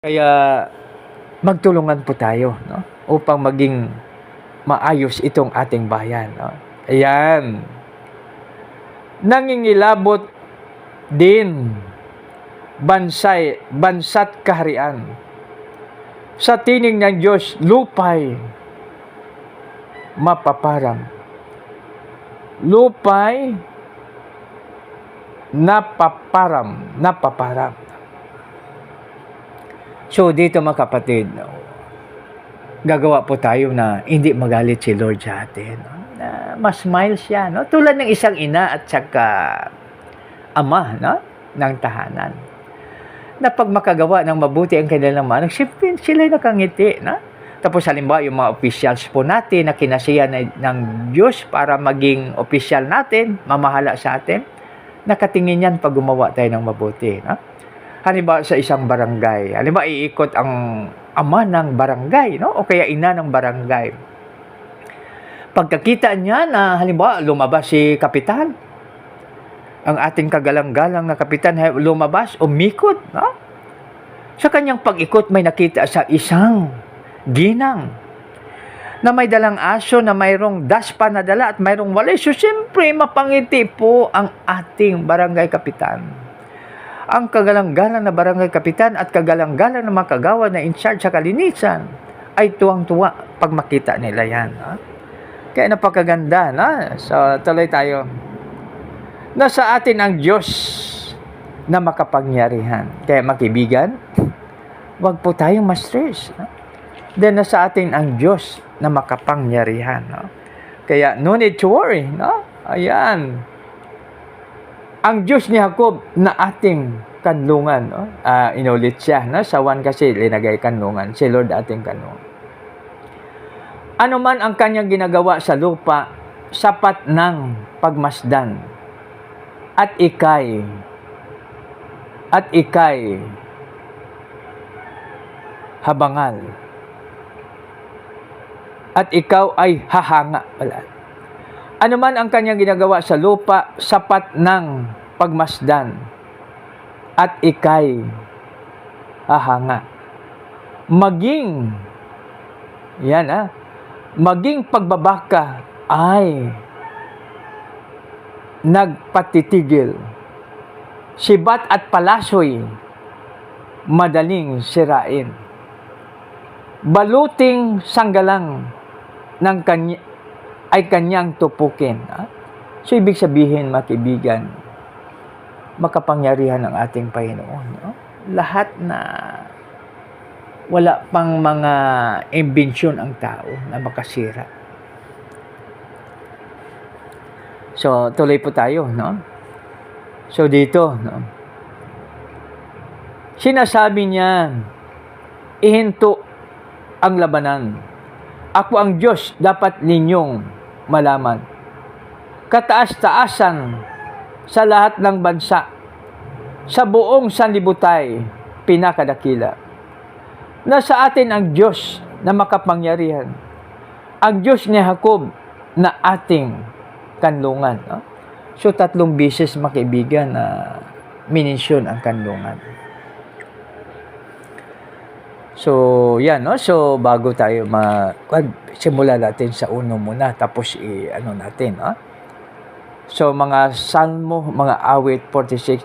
Kaya magtulungan po tayo, no? Upang maging maayos itong ating bayan, no? Ayan. Nangingilabot din bansa't kaharian. Sa tining ng Diyos, lupay mapaparang. Lupay napaparang. So dito mga kapatid, gagawa po tayo na hindi magalit si Lord sa atin. Na mas smile siya, no? Tulad ng isang ina at saka ama, no? Ng tahanan. Na pag makagawa ng mabuti ang kanilang manang, siyempre sila nakangiti, no? Tapos halimbawa yung mga officials po natin na kinasiya ng Diyos para maging official natin, mamahala sa atin, nakatingin yan pag gumawa tayo ng mabuti, no? Halimbawa sa isang barangay, halimbawa iikot ang ama ng barangay, no? O kaya ina ng barangay. Pagkakita niya na halimbawa lumabas si kapitan, ang ating kagalang-galang na kapitan lumabas, umikot, no? Sa kanyang pag-ikot may nakita sa isang ginang na may dalang aso na mayroong daspa na dala at mayroong walay. So siyempre mapangiti po ang ating barangay kapitan. Ang kagalang-galang na barangay kapitan at kagalang-galang na mga kagawad na in charge sa kalinisan ay tuwang-tuwa pag makita nila yan. Ha? Kaya napakaganda. Na? So tuloy tayo. Nasa atin ang Diyos na makapangyarihan. Kaya makibigan, wag po tayong ma-stress. Then nasa atin ang Diyos na makapangyarihan. No? Kaya no need to worry. No? Ayan. Ang Diyos ni Jacob na ating kanlungan, no? Inulit siya, no? Sa 1 kasi linagay kanlungan, si Lord ating kanlungan. Ano man ang kanyang ginagawa sa lupa, sapat ng pagmasdan. At ikay habangal. At ikaw ay hahanga pala. Ano man ang kanyang ginagawa sa lupa, sapat ng pagmasdan, at ikay hahanga. Maging pagbabaka ay nagpatitigil. Sibat at palasoy, madaling sirain. Baluting sanggalang ng ay kanyang tupukin. So, ibig sabihin, mga kaibigan, makapangyarihan ng ating Panginoon. No? Lahat na wala pang mga imbensyon ang tao na makasira. So, tuloy po tayo. No? So, dito, no? Sinasabi niya, ihinto ang labanan. Ako ang Diyos, dapat ninyong malaman. Kataas-taasan sa lahat ng bansa, sa buong sanlibutan, pinakadakila. Nasa atin ang Diyos na makapangyarihan. Ang Diyos ni Jacob na ating kanlungan. No? So, 3 beses, makaibigan, na minisyon ang kanlungan. So, yan, no? So, bago tayo simula natin sa uno muna, tapos natin, no? So, mga salmo, mga awit 46,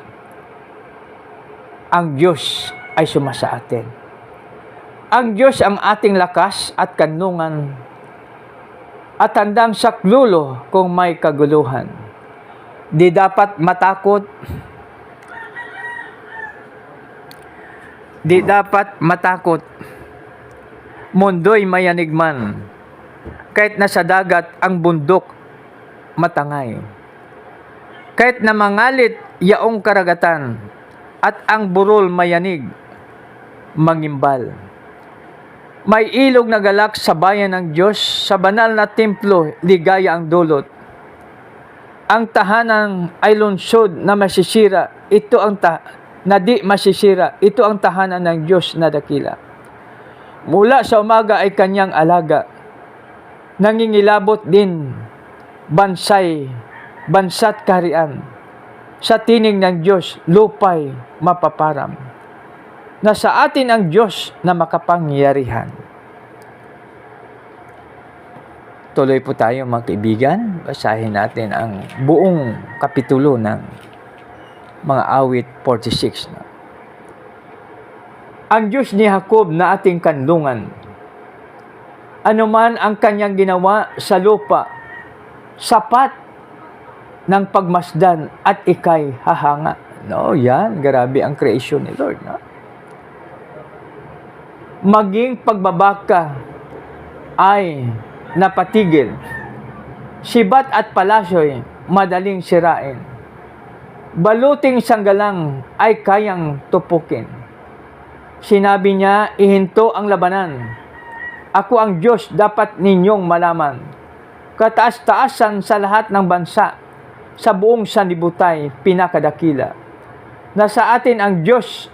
ang Diyos ay sumasa atin. Ang Diyos ang ating lakas at kanlungan at handang saklulo kung may kaguluhan. Di dapat matakot. Di dapat matakot. Mundo'y mayanigman. Kahit nasa dagat ang bundok matangay. Kahit na mangalit yaong karagatan at ang burol mayanig mangimbal. May ilog na galak sa bayan ng Diyos, sa banal na templo ligaya ang dulot. Ang tahanan ay lungsod na masisira. Ito ang na di masisira. Ito ang tahanan ng Diyos na dakila. Mula sa umaga ay kanyang alaga. Nangingilabot din bansa't kaharian. Sa tining ng Diyos, lupay mapaparam. na sa atin ang Diyos na makapangyarihan. Tuloy po tayo mga kaibigan. Basahin natin ang buong kapitulo ng mga awit 46. Ang Diyos ni Jacob na ating kanlungan, anuman ang kanyang ginawa sa lupa, sapat ng pagmasdan at ikay hahanga. No, yan, grabe ang creation ni Lord. No? Maging pagbabaka ay napatigil. Sibat at palasyo'y madaling sirain. Baluting sanggalang ay kayang tupukin. Sinabi niya, ihinto ang labanan. Ako ang Diyos, dapat ninyong malaman. Kataas-taasan sa lahat ng bansa, sa buong sanibutay, pinakadakila. Nasa atin ang Diyos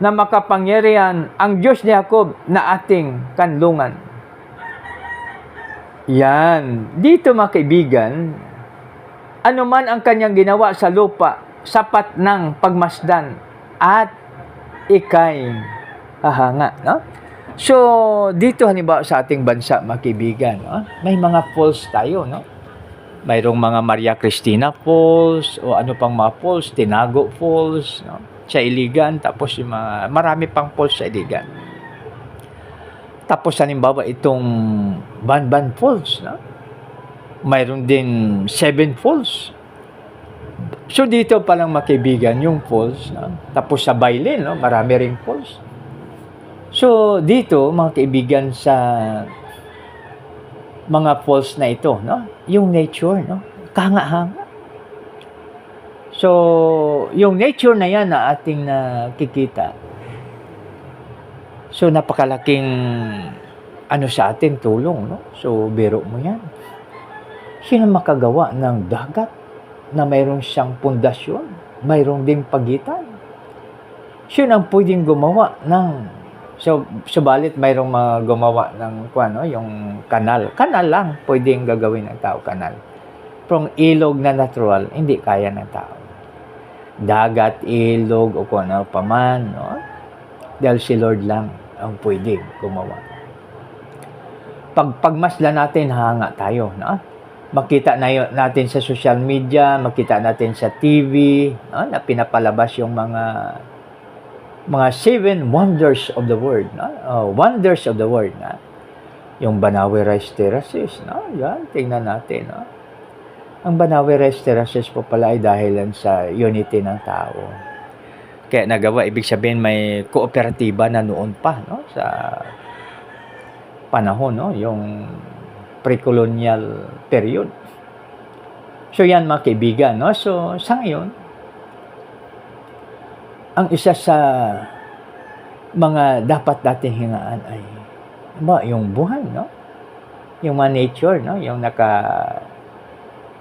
na makapangyarihan, ang Diyos ni Jacob na ating kanlungan. Yan. Dito mga kaibigan, anuman ang kanyang ginawa sa lupa, sapat ng pagmasdan at ikay hahanga. No? So, dito halimbawa sa ating bansa mga kaibigan, no? May mga falls tayo. No? Mayroong mga Maria Cristina Falls o ano pang mga falls, Tinago Falls, no? Sa Iligan, tapos yung marami pang falls sa Iligan. Tapos halimbawa itong Banban Falls, no? Mayroon din 7 falls. So dito palang makibigan yung falls, no? Tapos sa Bailin, no? Marami ring falls. So dito mga kaibigan sa mga falls na ito, no? Yung nature, no? Kahanga-hanga. So yung nature na yan na ating nakikita. So, napakalaking sa atin tulong, no? So, biro mo yan. Sino makagawa ng dagat na mayroon siyang pundasyon, mayroon ding pagitan? Sino ang pwedeng gumawa ng... So, subalit mayroong mga gumawa ng, yung kanal. Kanal lang pwedeng gagawin ng tao, kanal. From ilog na natural, hindi kaya ng tao. Dagat, ilog, o kung ano pa man, no? Dahil si Lord lang ang pwedeng gumawa. Pagmasdan natin, hanga tayo. No? Makita natin sa social media, makita natin sa TV, no? Na pinapalabas yung mga 7 wonders of the world. No? Wonders of the world. No? Yung Banawe Rice Terraces. No? Yan, tingnan natin. No? Ang Banawe Rice Terraces po pala ay dahilan sa unity ng tao. Kaya nagawa, ibig sabihin may kooperatiba na noon pa, no? Sa panahon, no? Yung pre-colonial period. So yan mga kaibigan, no? So sa ngayon, ang isa sa mga dapat nating hingaan ay yung buhay, no? Yung mga nature, no? Yung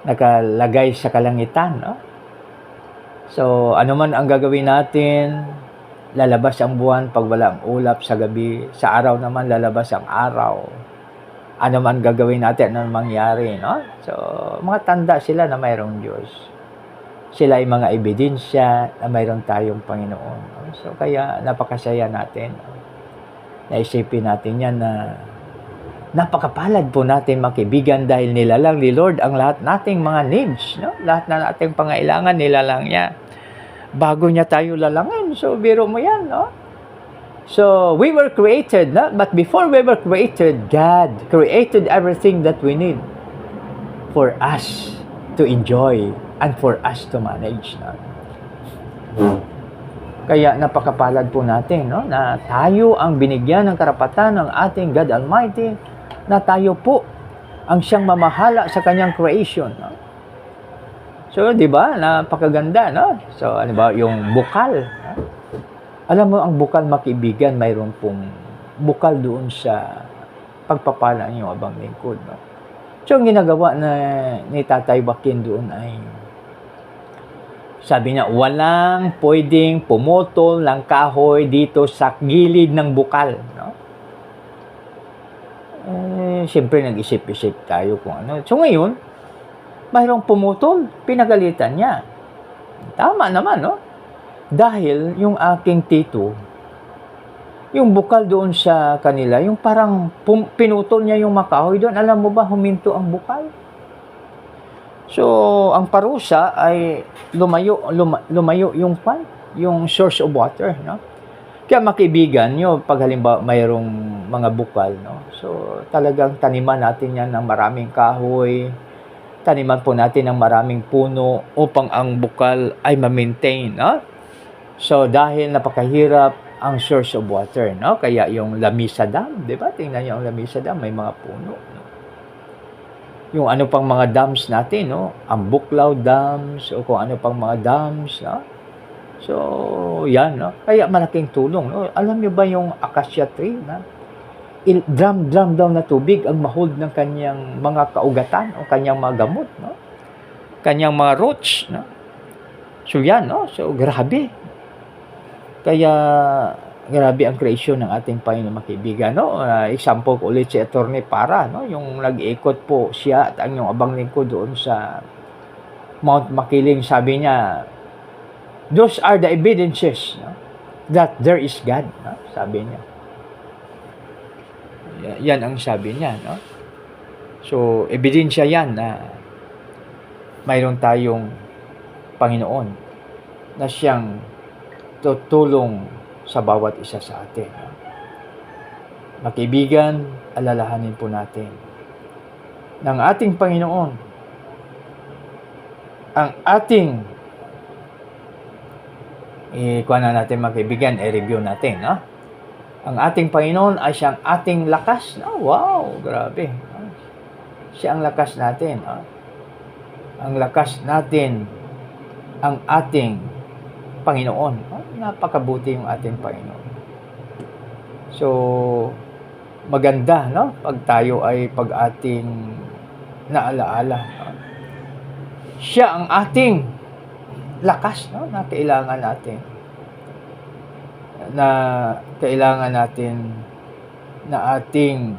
nakalagay sa kalangitan, no? So, ano man ang gagawin natin, lalabas ang buwan pag wala ang ulap sa gabi. Sa araw naman, lalabas ang araw. Ano man gagawin natin, ano mangyari, no? So, mga tanda sila na mayroong Diyos. Sila ay mga ebidensya na mayroon tayong Panginoon. No? So, kaya napakasaya natin. No? Naisipin natin yan na napakapalad po natin mga kaibigan dahil nilalang ni Lord ang lahat nating mga needs, no? Lahat na nating pangailangan nilalang niya. Bago niya tayo lalangin. So, biro mo yan, no? So, we were created, no? But before we were created, God created everything that we need for us to enjoy and for us to manage, no? Kaya napakapalad po natin, no? Na tayo ang binigyan ng karapatan ng ating God Almighty, na tayo po ang siyang mamahala sa kanyang creation, no? So, di ba? Napakaganda, no? So, ano ba? Yung bukal. No? Alam mo, ang bukal, makibigan, mayroon pong bukal doon sa pagpapala niyo abang lingkod, no? So, ang ginagawa na ni Tatay Bakin doon ay, sabi niya, walang pwedeng pumutol ng kahoy dito sa gilid ng bukal, no? Siyempre nag-isip-isip tayo kung ano. So ngayon, mayroong pumutol, pinagalitan niya. Tama naman, no? Dahil yung aking tito, Yung bukal doon sa kanila, yung parang pinutol niya yung makahoy doon. Alam mo ba, huminto ang bukal. So, ang parusa ay lumayo yung source of water, no? Kaya makibigan nyo, pag halimbawa mayroong mga bukal, no? So, talagang taniman natin yan ng maraming kahoy, taniman po natin ng maraming puno upang ang bukal ay ma-maintain, no? So, dahil napakahirap ang source of water, no? Kaya yung Lamisa Dam, di ba? Tingnan nyo ang Lamisa Dam, may mga puno, no? Yung ano pang mga dams natin, no? Ang Buklaw Dams, o kung ano pang mga dams, no? So, yan, no? Kaya malaking tulong, no? Alam nyo ba yung acacia tree, na? Drum daw na tubig ang mahold ng kanyang mga kaugatan o kanyang mga gamot, no? Kanyang mga roots, no? So, yan, no? So, grabe. Kaya, grabe ang creation ng ating Panginoon, mga kaibigan, no? Example ko ulit si Atty. Para, no? Yung nag-ikot po siya at ang yung abang lingkod doon sa Mount Makiling, sabi niya, those are the evidences, no? That there is God, no? Sabi niya. Yan ang sabi niya, no? So, ebidensya yan na mayroon tayong Panginoon na siyang tutulong sa bawat isa sa atin. Mga kaibigan, alalahanin po natin ng ating Panginoon ang ating kuha na natin, mga kaibigan, i-review natin, no? Ang ating Panginoon ay siyang ating lakas. Oh, wow, grabe. Siya ang lakas natin. Oh. Ang lakas natin, ang ating Panginoon. Oh, napakabuti yung ating Panginoon. So, maganda, no? Pag tayo ay pag-ating naalaala. No? Siya ang ating lakas, no? Na kailangan natin. Na kailangan natin na ating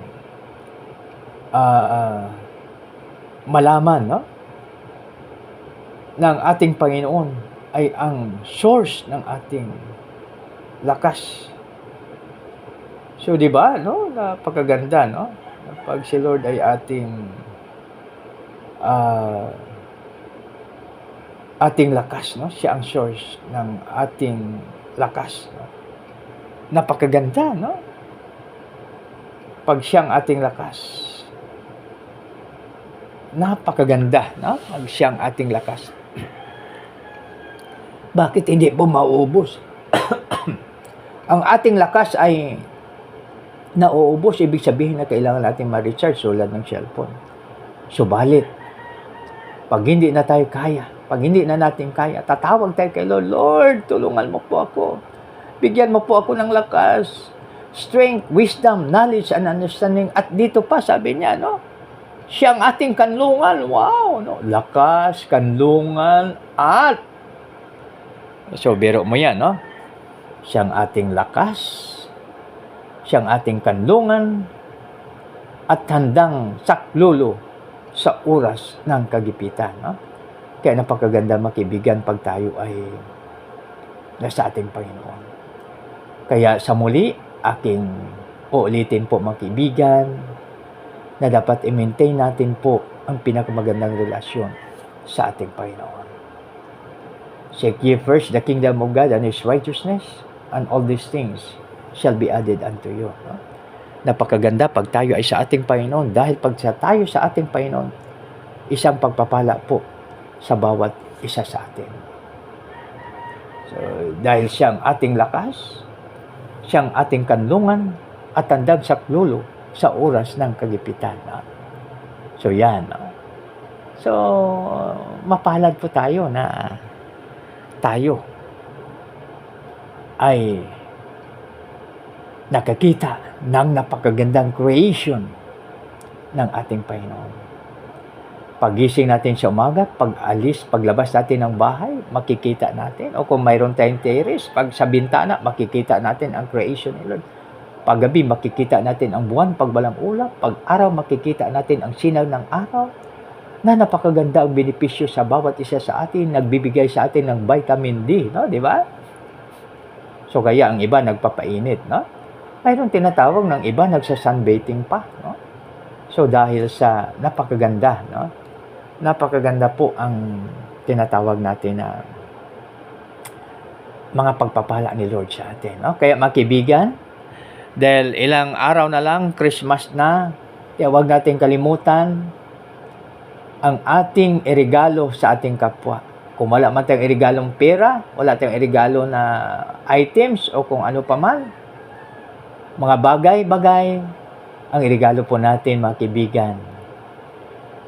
malaman, no? Ng ating Panginoon ay ang source ng ating lakas. So, di ba, no? Napakaganda, no? Pag si Lord ay ating lakas, no? Siya ang source ng ating lakas, no? Napakaganda, no? Pag siyang ating lakas. Napakaganda, no? Pag siyang ating lakas. Bakit hindi po mauubos? Ang ating lakas ay nauubos, ibig sabihin na kailangan natin ma-recharge tulad ng cellphone. Subalit, pag hindi na tayo kaya, pag hindi na natin kaya, tatawag tayo kay Lord, Lord, tulungan mo po ako. Bigyan mo po ako ng lakas, strength, wisdom, knowledge, and understanding. At dito pa, sabi niya, no? Siya ang ating kanlungan. Wow, no? Lakas, kanlungan, at so, biro mo yan, no? Siyang ating lakas, siyang ating kanlungan, at handang saklolo sa oras ng kagipitan, no? Kaya napakaganda, makibigan, pag tayo ay nasa ating Panginoon. Kaya sa muli, aking uulitin po, makibigan, na dapat i-maintain natin po ang pinakamagandang relasyon sa ating Panginoon. Seek ye first the kingdom of God and His righteousness, and all these things shall be added unto you. No? Napakaganda pag tayo ay sa ating Panginoon, dahil pag tayo sa ating Panginoon, isang pagpapala po sa bawat isa sa atin. So, dahil siyang ating lakas, siyang ating kanlungan, at handang saklolo sa oras ng kagipitan. No? So, yan. No? So, mapalad po tayo na tayo ay nakakita ng napakagandang creation ng ating Panginoon. Pagising natin sa umaga, paglabas natin ng bahay, makikita natin. O kung mayroon tayong terrace, pag sa bintana, makikita natin ang creation ni Lord. Paggabi, makikita natin ang buwan, pag walang ulap. Pag araw, makikita natin ang sinaw ng araw. Na napakaganda ang benepisyo sa bawat isa sa atin, nagbibigay sa atin ng vitamin D, no? Di ba? So, kaya ang iba nagpapainit, no? Mayroong tinatawag ng iba, nagsa-sunbathing pa, no? So, dahil sa napakaganda, no? Napakaganda po ang tinatawag natin na mga pagpapala ni Lord sa atin, no? Kaya mga kaibigan, dahil ilang araw na lang, Christmas na, kaya huwag natin kalimutan ang ating irigalo sa ating kapwa. Kung wala man tayong irigalong pera, wala tayong irigalo na items o kung ano pa man, mga bagay-bagay, ang irigalo po natin mga kaibigan.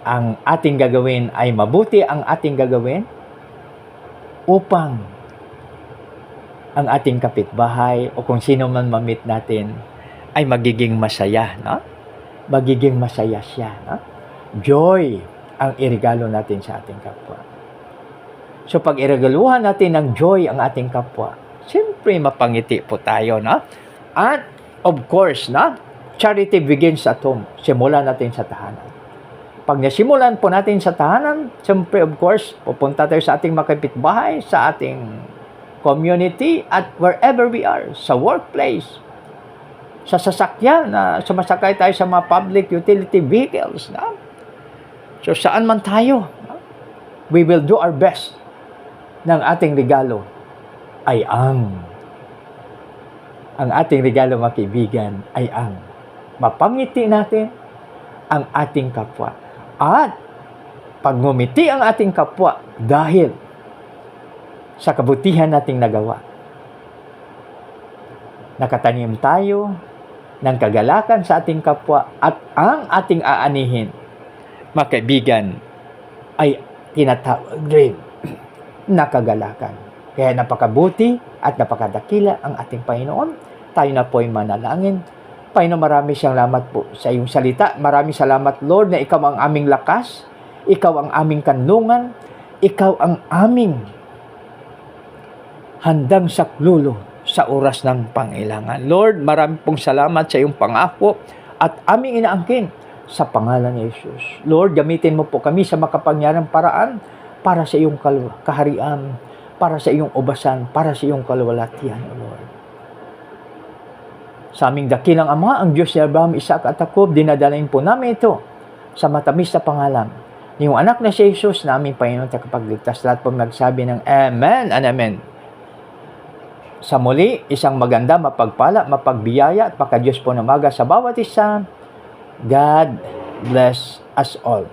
Ang ating gagawin ay mabuti ang ating gagawin upang ang ating kapitbahay o kung sino man mamit natin ay magiging masaya, no? Magiging masaya siya, no? Joy ang irigalo natin sa ating kapwa. So pag iregaluhan natin ng joy ang ating kapwa, siyempre mapangiti po tayo, no? At of course, no? Charity begins at home. Simulan natin sa tahanan. Pag nasimulan po natin sa tahanan, siyempre of course, pupunta tayo sa ating makapitbahay, sa ating community, at wherever we are, sa workplace, sa sasakyan, na sumasakay tayo sa mga public utility vehicles. No? So saan man tayo, no? We will do our best ng ating regalo ay ang ating regalo mga kaibigan ay ang mapangiti natin ang ating kapwa. At pag ngumiti ang ating kapwa dahil sa kabutihan nating nagawa, nakatanim tayo ng kagalakan sa ating kapwa at ang ating aanihin, mga kaibigan, ay tinatawag rin na kagalakan. Kaya napakabuti at napakadakila ang ating Panginoon. Tayo na po ay manalangin. Panginoon, marami siyang salamat po sa iyong salita. Maraming salamat, Lord, na ikaw ang aming lakas, ikaw ang aming kanlungan, ikaw ang aming handang saklulo sa oras ng pangailangan. Lord, marami pong salamat sa iyong pangako at aming inaangkin sa pangalan ni Jesus. Lord, gamitin mo po kami sa makapangyarang paraan para sa iyong kaharian, para sa iyong ubasan, para sa iyong kaluwalhatian, O Lord. Sa aming dakilang Ama, ang Diyos ni Abraham, Isaac at Jacob, dinadalain po namin ito sa matamis na pangalan ni iyong anak na si Jesus na aming Panginoon at Tagapagligtas. Lahat po magsabi ng Amen and Amen. Sa muli, isang maganda, mapagpala, mapagbiyaya at pagka-Diyos po na maga sa bawat isa. God bless us all.